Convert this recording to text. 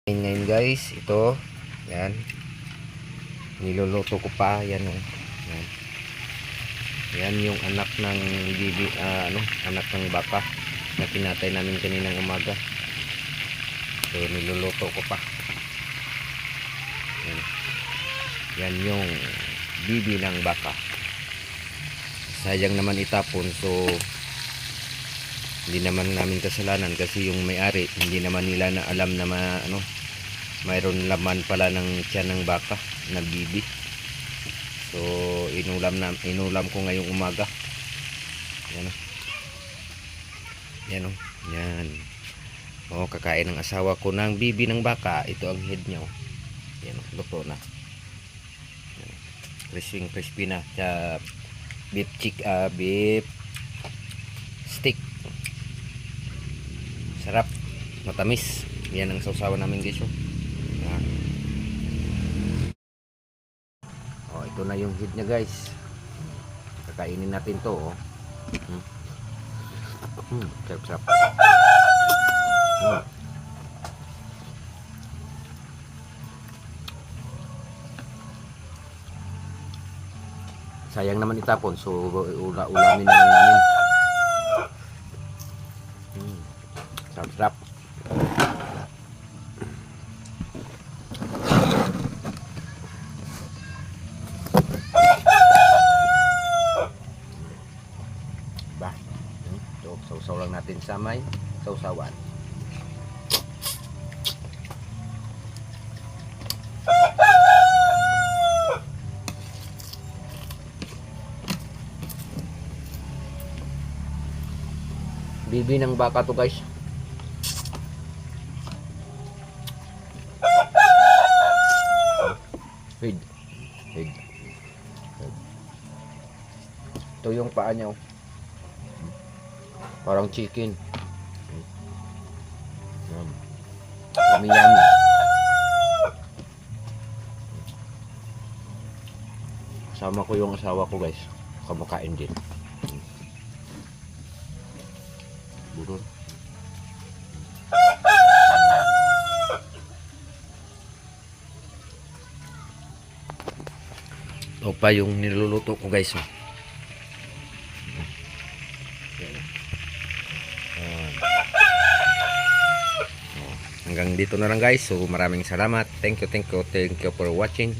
Ngayon guys, ito yan, niluluto ko pa yan, yan. Yan yung anak ng bibi, anak ng baka na kinatay namin kaninang umaga. So niluluto ko pa yan. Yan yung bibi ng baka, sayang naman itapon. So hindi naman namin kasalanan kasi yung may-ari hindi naman nila na alam na mayroon laman pala ng tiyan ng baka na bibi. So inulam ko ngayong umaga. Yan yan yan. Kakain ng asawa ko ng bibi ng baka. Ito ang head niya. Yan, luto na. Crispy na. Beef stick. Sarap, matamis. Yan ang sausawan namin guys. Ito na yung head niya guys. Kakainin natin to. Sarap. Sayang naman itapon, so ulamin na lang namin. Sarap. So, sausaw lang natin sa may sausawan. Bibi ng baka to guys. Head. Ito yung paa niya. Parang chicken. Yummy. Kasama ko yung asawa ko guys. Kumakain din. Burol. Ito pa yung niluluto ko guys. Hanggang dito na lang guys. So maraming salamat. Thank you for watching.